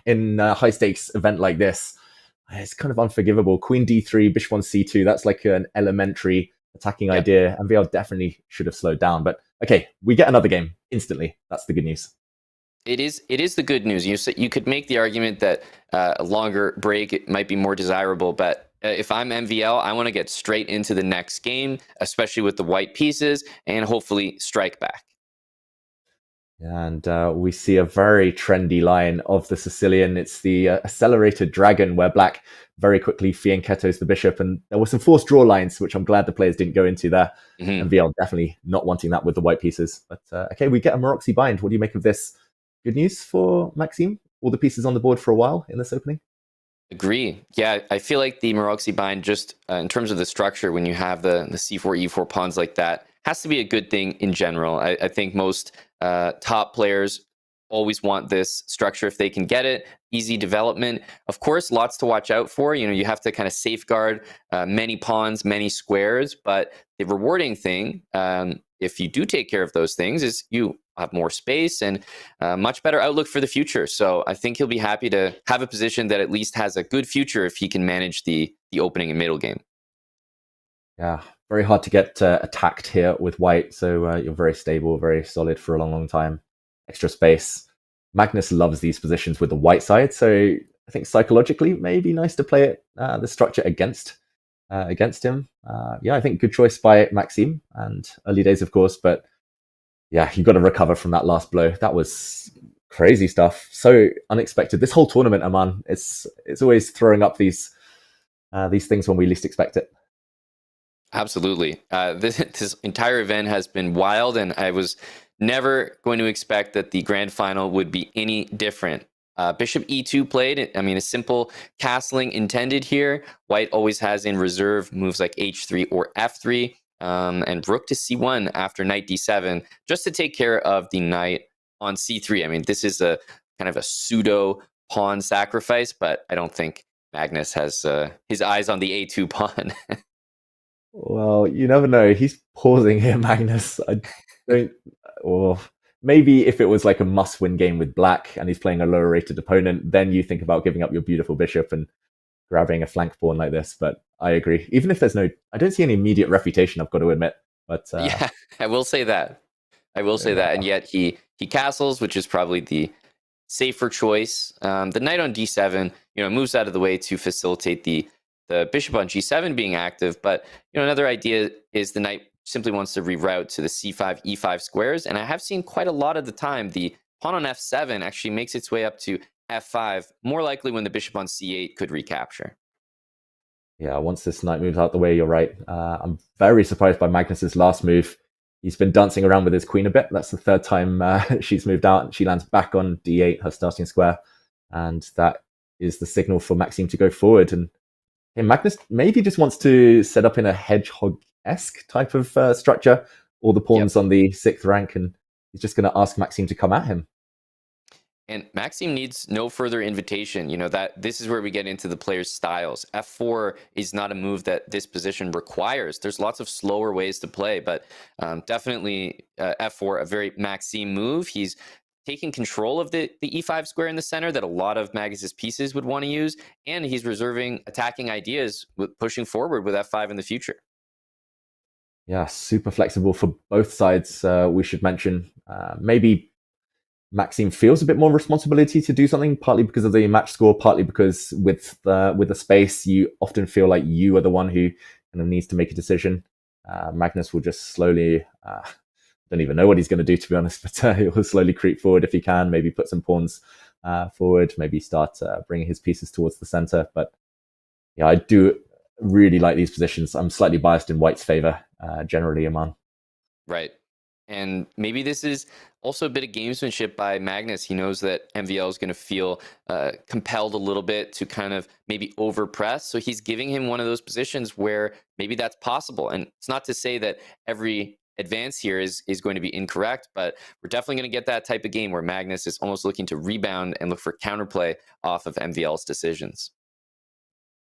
in a high stakes event like this, it's kind of unforgivable. Queen d3, bishop on c2. That's like an elementary attacking idea. MVL definitely should have slowed down. But okay, we get another game instantly. That's the good news. It is the good news. You could make the argument that a longer break might be more desirable, but if I'm MVL, I want to get straight into the next game, especially with the white pieces, and hopefully strike back. And we see a very trendy line of the Sicilian. It's the accelerated dragon, where black very quickly fianchettos the bishop. And there were some forced draw lines, which I'm glad the players didn't go into there. MVL definitely not wanting that with the white pieces. But okay, we get a Maroczy bind. What do you make of this? Good news for Maxime? All the pieces on the board for a while in this opening? Agree. Yeah, I feel like the Maroczy bind, just in terms of the structure, when you have the c4, e4 pawns like that, has to be a good thing in general. I think most top players always want this structure if they can get it. Easy development. Of course, lots to watch out for. You have to kind of safeguard many pawns, many squares. But the rewarding thing, if you do take care of those things, is you have more space and much better outlook for the future. So I think he'll be happy to have a position that at least has a good future if he can manage the opening and middle game. Yeah, very hard to get attacked here with white. So you're very stable, very solid for a long, long time. Extra space. Magnus loves these positions with the white side. So I think psychologically, maybe nice to play it, the structure against him. Yeah, I think good choice by Maxime, and early days, of course. But yeah, you've got to recover from that last blow. That was crazy stuff. So unexpected. This whole tournament, Aman, it's always throwing up these things when we least expect it. Absolutely. This entire event has been wild, and I was never going to expect that the grand final would be any different. Bishop e2 played. I mean, a simple castling intended here. White always has in reserve moves like h3 or f3, and rook to c1 after knight d7, just to take care of the knight on c3. I mean, this is a kind of a pseudo pawn sacrifice, but I don't think Magnus has his eyes on the a2 pawn. Well, you never know. He's pausing here, Magnus. I don't. Or maybe if it was like a must-win game with black and he's playing a lower-rated opponent, then you think about giving up your beautiful bishop and grabbing a flank pawn like this. But I agree. Even if there's I don't see any immediate refutation, I've got to admit. But yeah, I will say that. And yet he castles, which is probably the safer choice. The knight on d7, moves out of the way to facilitate the bishop on g7 being active. But another idea is the knight simply wants to reroute to the c5, e5 squares. And I have seen quite a lot of the time the pawn on f7 actually makes its way up to f5, more likely when the bishop on c8 could recapture. Yeah, once this knight moves out the way, you're right. I'm very surprised by Magnus's last move. He's been dancing around with his queen a bit. That's the third time she's moved out. She lands back on d8, her starting square. And that is the signal for Maxime to go forward. And Magnus maybe just wants to set up in a hedgehog-esque type of structure, all the pawns on the 6th rank, and he's just going to ask Maxime to come at him. And Maxime needs no further invitation. That this is where we get into the players' styles. F4 is not a move that this position requires. There's lots of slower ways to play, but definitely F4, a very Maxime move. He's taking control of the e5 square in the center that a lot of Magnus's pieces would want to use, and he's reserving attacking ideas with pushing forward with f5 in the future. Yeah, super flexible for both sides. We should mention maybe Maxime feels a bit more responsibility to do something, partly because of the match score, partly because with the space, you often feel like you are the one who kind of needs to make a decision. Magnus will just slowly, don't even know what he's going to do, to be honest, but he'll slowly creep forward if he can, maybe put some pawns forward, maybe start bringing his pieces towards the center. But yeah, I do really like these positions. I'm slightly biased in white's favor, generally, Aman. Right. And maybe this is also a bit of gamesmanship by Magnus. He knows that MVL is going to feel compelled a little bit to kind of maybe overpress. So he's giving him one of those positions where maybe that's possible. And it's not to say that every advance here is going to be incorrect, but we're definitely going to get that type of game where Magnus is almost looking to rebound and look for counterplay off of MVL's decisions.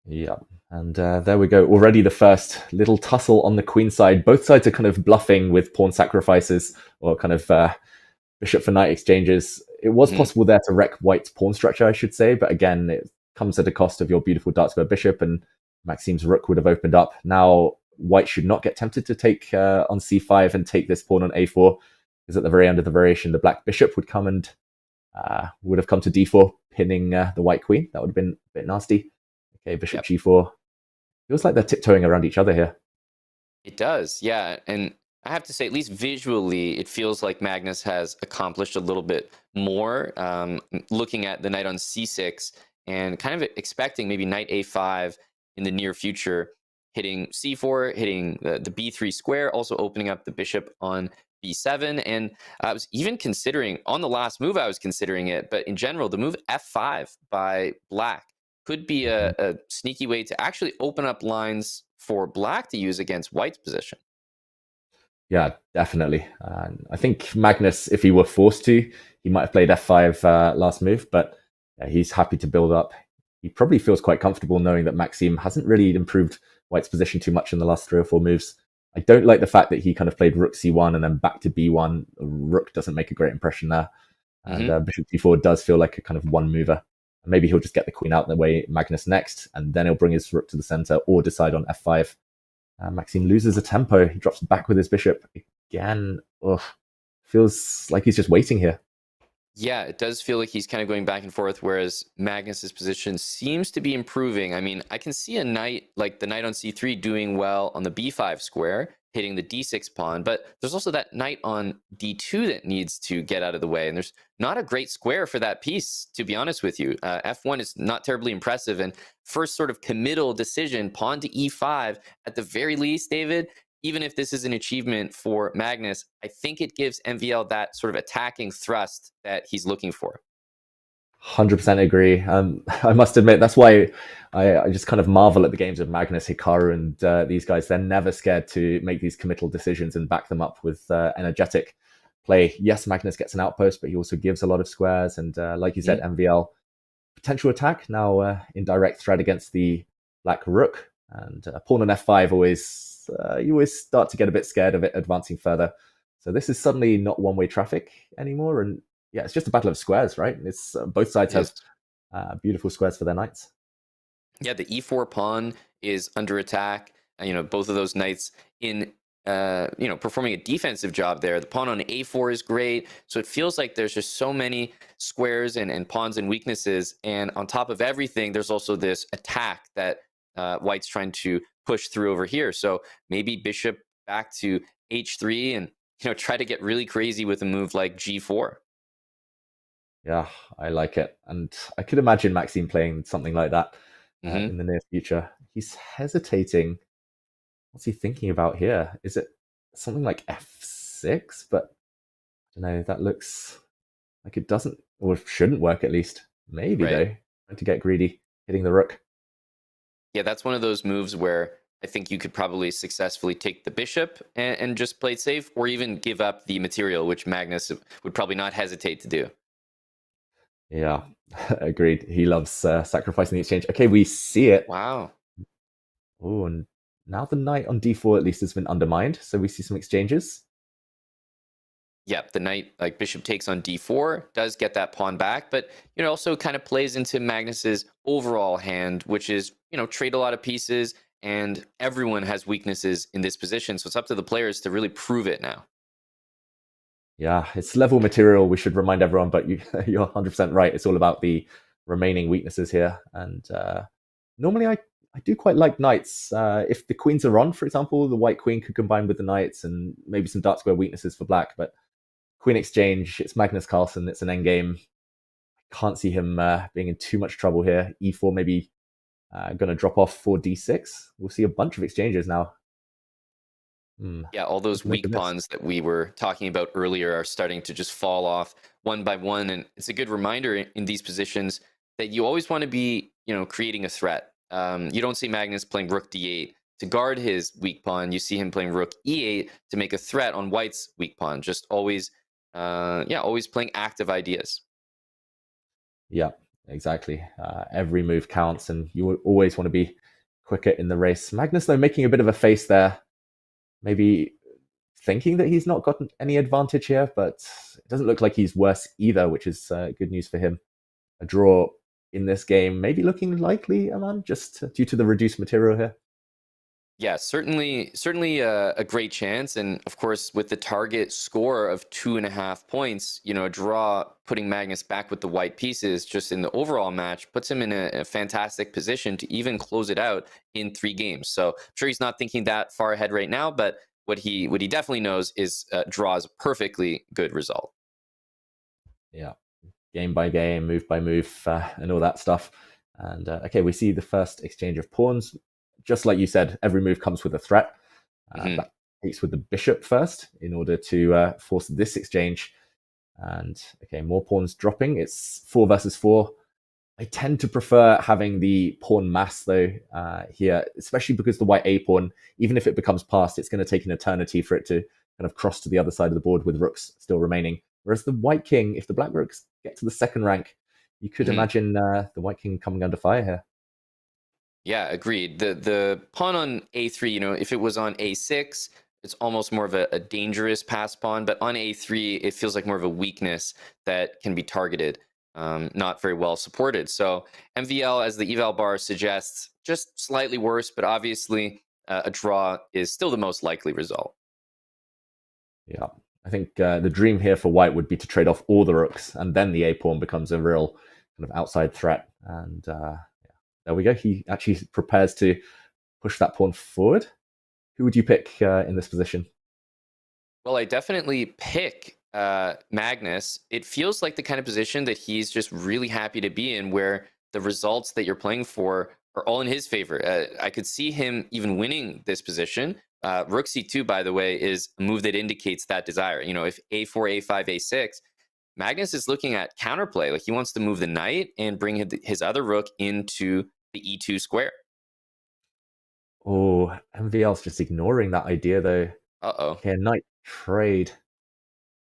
Yeah, and there we go. Already the first little tussle on the queen side. Both sides are kind of bluffing with pawn sacrifices or kind of bishop for knight exchanges. it was Mhm. possible there to wreck white's pawn structure, I should say, but again, it comes at a cost of your beautiful dark square bishop, and Maxim's rook would have opened up. Now, white should not get tempted to take on c5 and take this pawn on a4, because at the very end of the variation, the black bishop would come and would have come to d4, pinning the white queen. That would have been a bit nasty. Okay, bishop Yep. g4. Feels like they're tiptoeing around each other here. It does, yeah. And I have to say, at least visually, it feels like Magnus has accomplished a little bit more. Looking at the knight on c6 and kind of expecting maybe knight a5 in the near future, hitting c4, hitting the b3 square, also opening up the bishop on b7. And I was even considering, on the last move, I was considering it, but in general, the move f5 by black could be a sneaky way to actually open up lines for black to use against white's position. Yeah, definitely. I think Magnus, if he were forced to, he might have played f5 last move, but yeah, he's happy to build up. He probably feels quite comfortable knowing that Maxim hasn't really improved white's position too much in the last 3 or 4 moves. I don't like the fact that he kind of played rook c1 and then back to b1. Rook doesn't make a great impression there. And Mm-hmm. bishop d4 does feel like a kind of one mover. And maybe he'll just get the queen out the way Magnus next, and then he'll bring his rook to the center or decide on f5. Maxime loses a tempo. He drops back with his bishop again. Ugh. Feels like he's just waiting here. Yeah, it does feel like he's kind of going back and forth, whereas Magnus's position seems to be improving. I mean, I can see a knight like the knight on c3 doing well on the b5 square, hitting the d6 pawn, but there's also that knight on d2 that needs to get out of the way, and there's not a great square for that piece, to be honest with you. F1 is not terribly impressive, and first sort of committal decision, pawn to e5, at the very least, David, even if this is an achievement for Magnus, I think it gives MVL that sort of attacking thrust that he's looking for. 100% agree. I must admit, that's why I just kind of marvel at the games of Magnus, Hikaru, and these guys. They're never scared to make these committal decisions and back them up with energetic play. Yes, Magnus gets an outpost, but he also gives a lot of squares. And like you said, Mm-hmm. MVL, potential attack, now in direct threat against the black rook. And pawn on f5 always, you always start to get a bit scared of it advancing further. So this is suddenly not one-way traffic anymore. And yeah, it's just a battle of squares, right? It's both sides It is. have beautiful squares for their knights. Yeah, the e4 pawn is under attack. Both of those knights in performing a defensive job there. The pawn on a4 is great. So it feels like there's just so many squares and pawns and weaknesses. And on top of everything, there's also this attack that white's trying to push through over here. So maybe bishop back to h3 and try to get really crazy with a move like g4. Yeah, I like it. And I could imagine Maxime playing something like that Mm-hmm. in the near future. He's hesitating. What's he thinking about here? Is it something like f6? But I don't know. That looks like it doesn't or shouldn't work at least. Maybe Right. though. Trying to get greedy, hitting the rook. Yeah, that's one of those moves where I think you could probably successfully take the bishop and just play it safe, or even give up the material, which Magnus would probably not hesitate to do. Yeah, agreed. He loves sacrificing the exchange. Okay, we see it. Wow. Oh, and now the knight on d4 at least has been undermined. So we see some exchanges. Yeah, the knight, like bishop takes on d4, does get that pawn back, but also kind of plays into Magnus's overall hand, which is trade a lot of pieces, and everyone has weaknesses in this position. So it's up to the players to really prove it now. Yeah, it's level material. We should remind everyone, but you're 100% right. It's all about the remaining weaknesses here. And normally I do quite like knights. If the queens are on, for example, the white queen could combine with the knights and maybe some dark square weaknesses for black. But queen exchange, it's Magnus Carlsen. It's an endgame. Can't see him being in too much trouble here. E4 maybe going to drop off for d6. We'll see a bunch of exchanges now. Yeah, all What those to make weak of this? pawns that we were talking about earlier are starting to just fall off one by one. And it's a good reminder in these positions that you always want to be, creating a threat. You don't see Magnus playing rook d8 to guard his weak pawn. You see him playing rook e8 to make a threat on white's weak pawn. Just always, always playing active ideas. Yeah, exactly. Every move counts, and you always want to be quicker in the race. Magnus, though, making a bit of a face there, maybe thinking that he's not gotten any advantage here, but it doesn't look like he's worse either, which is good news for him. A draw in this game maybe looking likely, Aman, just due to the reduced material here. Yeah, certainly a great chance, and of course, with the target score of 2.5 points, a draw putting Magnus back with the white pieces just in the overall match puts him in a fantastic position to even close it out in 3 games. So I'm sure he's not thinking that far ahead right now, but what he definitely knows is draw is a perfectly good result. Yeah, game by game, move by move, and all that stuff. And okay, we see the first exchange of pawns. Just like you said, every move comes with a threat. Hmm. Black takes with the bishop first in order to force this exchange. And okay, more pawns dropping. It's 4 versus 4. I tend to prefer having the pawn mass though here, especially because the white a pawn, even if it becomes passed, it's going to take an eternity for it to kind of cross to the other side of the board with rooks still remaining. Whereas the white king, if the black rooks get to the second rank, you could Hmm. imagine the white king coming under fire here. Yeah, agreed. The pawn on a3, if it was on a6, it's almost more of a dangerous pass pawn, but on a3, it feels like more of a weakness that can be targeted, not very well supported. So MVL, as the eval bar suggests, just slightly worse, but obviously a draw is still the most likely result. Yeah, I think the dream here for white would be to trade off all the rooks, and then the a pawn becomes a real kind of outside threat. And yeah, there we go. He actually prepares to push that pawn forward. Who would you pick in this position? Well, I definitely pick Magnus. It feels like the kind of position that he's just really happy to be in, where the results that you're playing for are all in his favor. I could see him even winning this position. Rook c2, by the way, is a move that indicates that desire. If a4, a5, a6, Magnus is looking at counterplay. Like he wants to move the knight and bring his other rook into the e2 square. Oh, MVL's just ignoring that idea though. Uh-oh. Okay, a knight trade.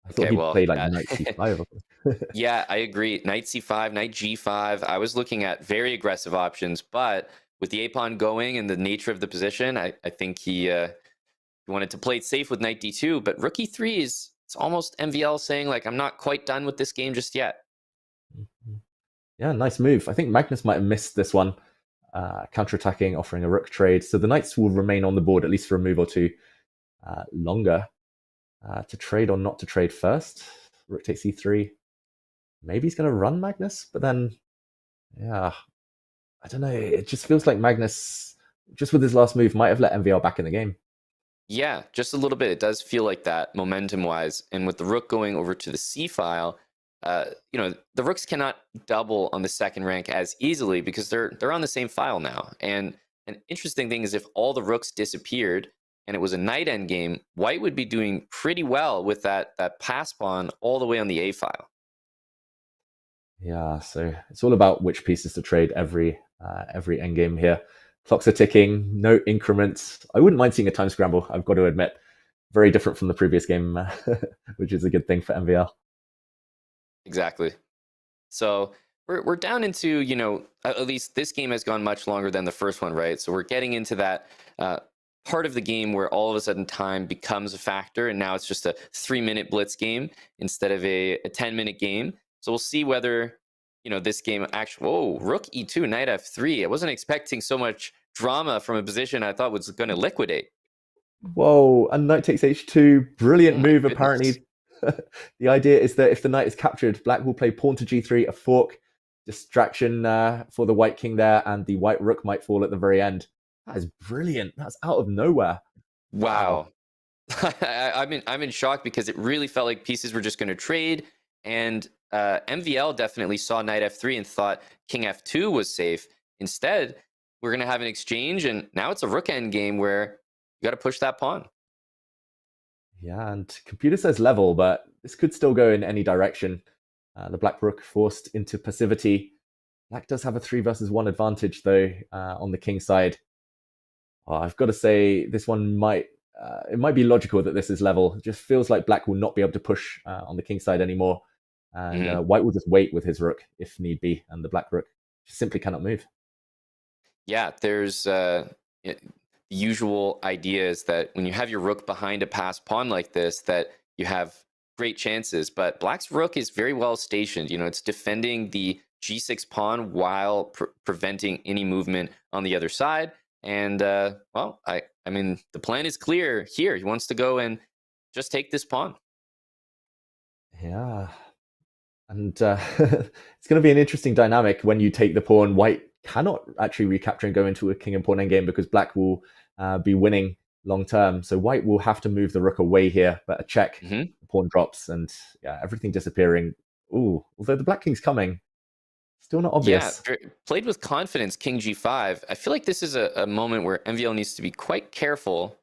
I thought Okay, he'd well, play like yeah. knight c5 or something. Yeah, I agree. Knight c5, knight g5. I was looking at very aggressive options, but with the a pawn going and the nature of the position, I think he wanted to play it safe with knight d2. But rook e3 is it's almost MVL saying like I'm not quite done with this game just yet. Yeah, nice move. I think Magnus might have missed this one. Counterattacking, offering a rook trade. So the knights will remain on the board at least for a move or two longer. To trade or not to trade first. Rook takes e3. Maybe he's going to run Magnus, but then, yeah, I don't know. It just feels like Magnus, just with his last move, might have let MVL back in the game. Yeah, just a little bit. It does feel like that momentum wise. And with the rook going over to the c file, the rooks cannot double on the second rank as easily because they're on the same file now. And an interesting thing is if all the rooks disappeared and it was a knight endgame, white would be doing pretty well with that pass pawn all the way on the a file. Yeah, so it's all about which pieces to trade every endgame here. Clocks are ticking, no increments. I wouldn't mind seeing a time scramble, I've got to admit. Very different from the previous game, which is a good thing for MVL. Exactly. So we're down into, at least this game has gone much longer than the first one, right? So we're getting into that part of the game where all of a sudden time becomes a factor, and now it's just a 3-minute blitz game instead of a 10-minute game. So we'll see whether this game actually. Whoa, rook e2, knight f3. I wasn't expecting so much drama from a position I thought was going to liquidate. Whoa, and knight takes h2. Oh Brilliant my move, goodness. apparently. The idea is that if the knight is captured, black will play pawn to g3, a fork, distraction for the white king there, and the white rook might fall at the very end. That is brilliant. That's out of nowhere. Wow. Wow. I'm in shock because it really felt like pieces were just going to trade, and MVL definitely saw knight f3 and thought king f2 was safe. Instead, we're going to have an exchange, and now it's a rook end game where you got to push that pawn. Yeah, and computer says level, but this could still go in any direction. The black rook forced into passivity. Black does have a 3 versus 1 advantage, though, on the king side. I've got to say, this one might it might be logical that this is level. It just feels like black will not be able to push on the king side anymore, and Mhm. white will just wait with his rook if need be, and the black rook simply cannot move. Yeah, the usual idea is that when you have your rook behind a passed pawn like this, that you have great chances. But black's rook is very well stationed. It's defending the g6 pawn while preventing any movement on the other side. And well, I mean, the plan is clear here. He wants to go and just take this pawn. Yeah. And it's going to be an interesting dynamic when you take the pawn. White cannot actually recapture and go into a king and pawn endgame because black will be winning long term. So white will have to move the rook away here, but a check, the pawn drops, and yeah, everything disappearing. Ooh, although the black king's coming, still not obvious. Yeah, played with confidence, king g5. I feel like this is a moment where MVL needs to be quite careful.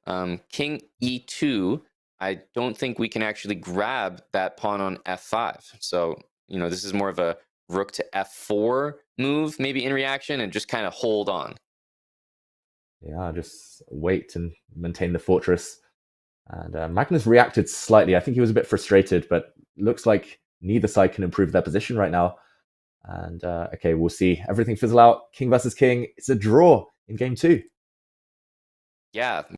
King e2, I don't think we can actually grab that pawn on f5. So, this is more of a rook to f4 move, maybe in reaction, and just kind of hold on. Yeah, just wait and maintain the fortress. And Magnus reacted slightly. I think he was a bit frustrated, but looks like neither side can improve their position right now. And okay, we'll see. Everything fizzle out. King versus king. It's a draw in game 2. Yeah,